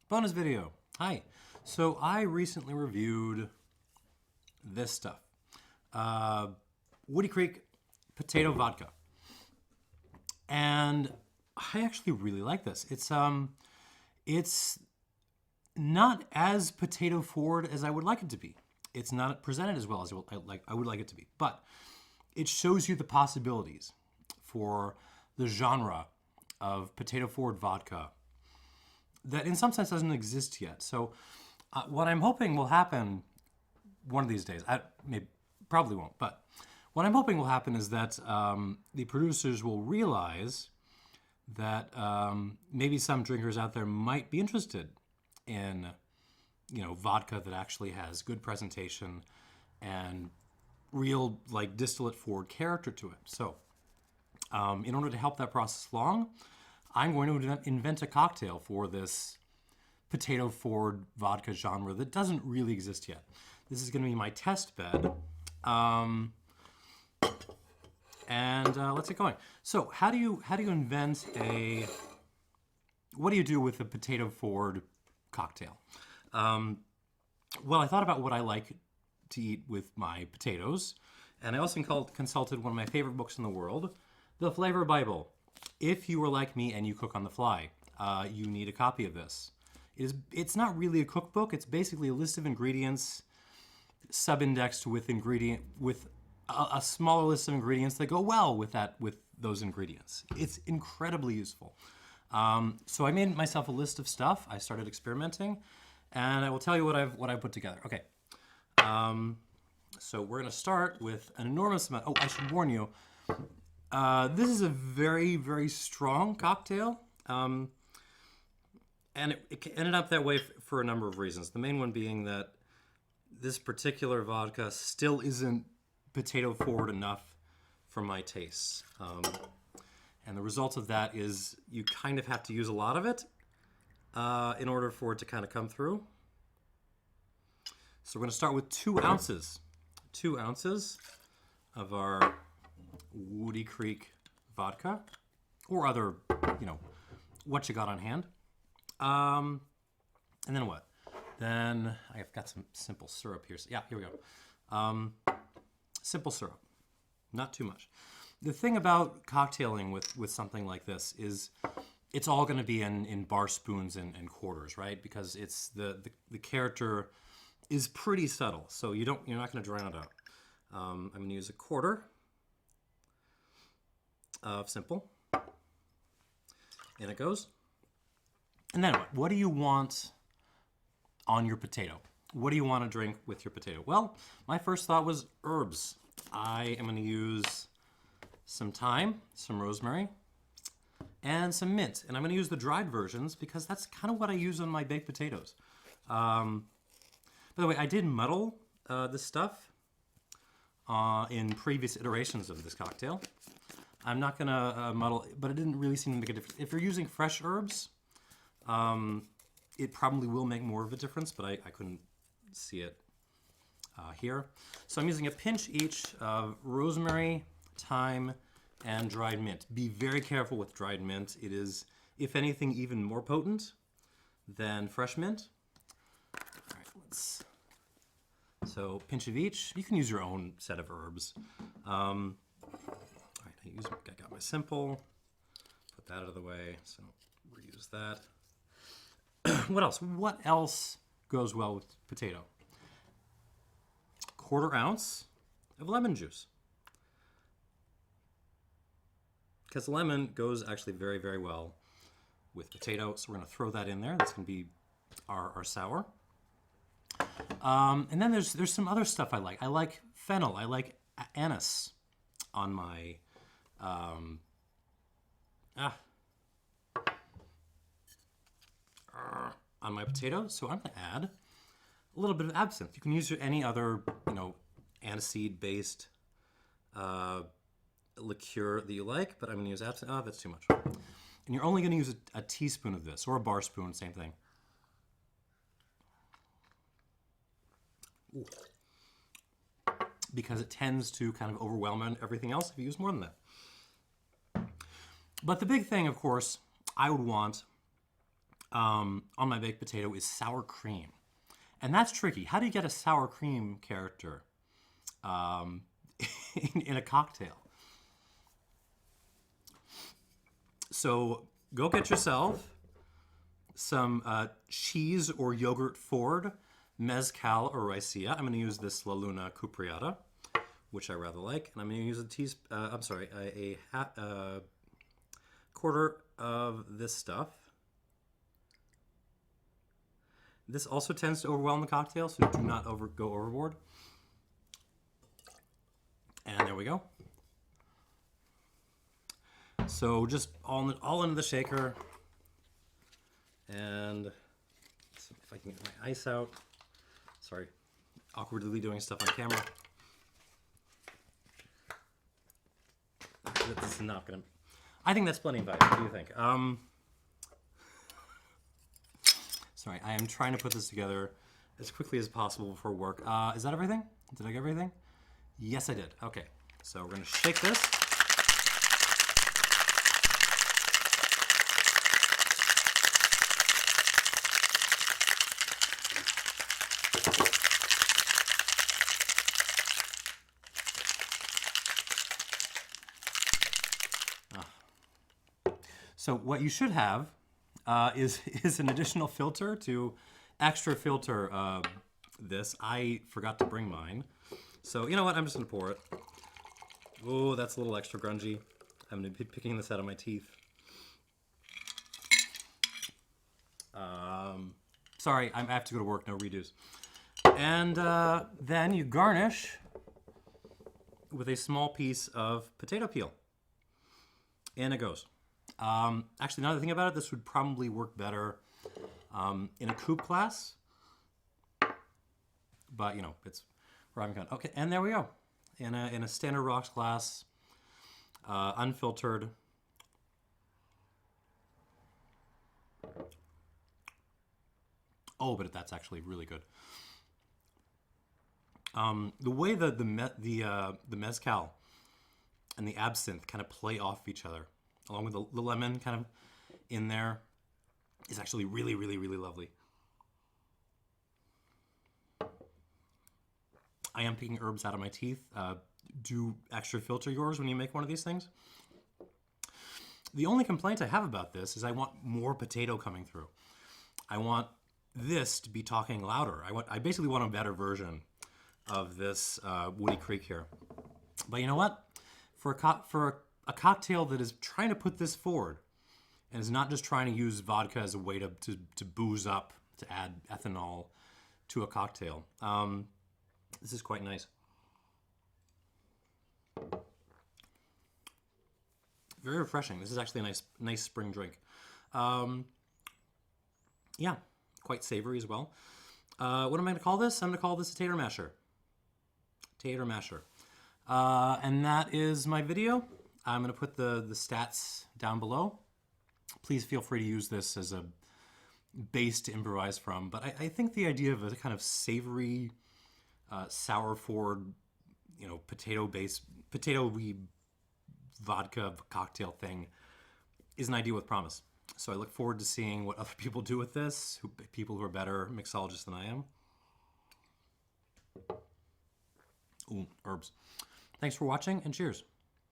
Bonus video. Hi. So I recently reviewed this stuff. Woody Creek potato vodka. And I actually really like this. It's not as potato forward as I would like it to be. It's not presented as well as I would like it to be. But it shows you the possibilities for the genre of potato forward vodka that in some sense doesn't exist yet. So what I'm hoping will happen one of these days, probably won't, but what I'm hoping will happen is that the producers will realize that maybe some drinkers out there might be interested in, vodka that actually has good presentation and real, distillate forward character to it. So in order to help that process along, I'm going to invent a cocktail for this potato forward vodka genre that doesn't really exist yet. This is going to be my test bed. Let's get going. So how do you invent what do you do with a potato forward cocktail? Well, I thought about what I like to eat with my potatoes, and I also consulted one of my favorite books in the world, The Flavor Bible. If you are like me and you cook on the fly, you need a copy of this. It's not really a cookbook. It's basically a list of ingredients, sub-indexed with a smaller list of ingredients that go well with those ingredients. It's incredibly useful. So I made myself a list of stuff. I started experimenting, and I will tell you what I've put together. Okay. So we're gonna start with an enormous amount. Oh, I should warn you. This is a very, very strong cocktail, and it ended up that way for a number of reasons. The main one being that this particular vodka still isn't potato forward enough for my tastes. And the result of that is you kind of have to use a lot of it in order for it to kind of come through. So we're going to start with 2 ounces. 2 ounces of our Woody Creek vodka, or other, what you got on hand. And then what? Then I've got some simple syrup here. So, yeah, here we go. Simple syrup, not too much. The thing about cocktailing with something like this is it's all going to be in bar spoons and quarters, right? Because it's the character is pretty subtle, so you're not going to drown it out. I'm going to use a quarter of simple. In it goes. And then what? What do you want on your potato? What do you want to drink with your potato? Well, my first thought was herbs. I am going to use some thyme, some rosemary, and some mint. And I'm going to use the dried versions because that's kind of what I use on my baked potatoes. By the way, I did muddle this stuff in previous iterations of this cocktail. I'm not going to muddle, but it didn't really seem to make a difference. If you're using fresh herbs, it probably will make more of a difference, but I couldn't see it here. So I'm using a pinch each of rosemary, thyme, and dried mint. Be very careful with dried mint. It is, if anything, even more potent than fresh mint. All right, so pinch of each. You can use your own set of herbs. All right, I got my simple. Put that out of the way. So reuse that. What else? What else goes well with potato? 1/4 ounce of lemon juice. Because lemon goes actually very, very well with potato. So we're going to throw that in there. That's going to be our sour. And then there's some other stuff I like. I like fennel. I like anise on my on my potato. So I'm going to add a little bit of absinthe. You can use any other, aniseed based liqueur that you like, but I'm going to use absinthe. Oh, that's too much. And you're only going to use a teaspoon of this, or a bar spoon, same thing. Ooh. Because it tends to kind of overwhelm everything else if you use more than that. But the big thing, of course, I would want on my baked potato is sour cream. And that's tricky. How do you get a sour cream character in a cocktail? So go get yourself some cheese or yogurt forward, mezcal or raicilla. I'm going to use this Luna Cupreata, which I rather like. And I'm going to use a quarter of this stuff. This also tends to overwhelm the cocktail, so do not go overboard. And there we go. So just all into the shaker. And let's see if I can get my ice out. Sorry, awkwardly doing stuff on camera. This is not gonna. I think that's plenty of ice. What do you think? Sorry, I am trying to put this together as quickly as possible before work. Is that everything? Did I get everything? Yes, I did. Okay, so we're gonna shake this. So what you should have is an additional filter to extra filter this. I forgot to bring mine. So you know what, I'm just gonna pour it. Oh, that's a little extra grungy. I'm gonna be picking this out of my teeth. Sorry, I have to go to work, no redos. And then you garnish with a small piece of potato peel. And it goes. Actually, now that I think about it, this would probably work better in a coupe glass. But, you know, it's where I'm going. Okay, and there we go. In a standard rocks glass, unfiltered. Oh, but that's actually really good. The way the mezcal and the absinthe kind of play off each other, along with the lemon kind of in there, is actually really, really, really lovely. I am picking herbs out of my teeth. Do extra filter yours when you make one of these things. The only complaint I have about this is I want more potato coming through. I want this to be talking louder. I basically want a better version of this Woody Creek here. But you know what? For a cocktail that is trying to put this forward and is not just trying to use vodka as a way to booze up, to add ethanol to a cocktail, this is quite nice. Very refreshing. This is actually a nice spring drink. Yeah, quite savory as well. What am I going to call this? I'm going to call this a tater masher. Tater masher. And that is my video. I'm going to put the stats down below. Please feel free to use this as a base to improvise from. But I think the idea of a kind of savory, sour forward, you know, potato-y vodka cocktail thing is an idea with promise. So I look forward to seeing what other people do with this, people who are better mixologists than I am. Ooh, herbs. Thanks for watching, and cheers.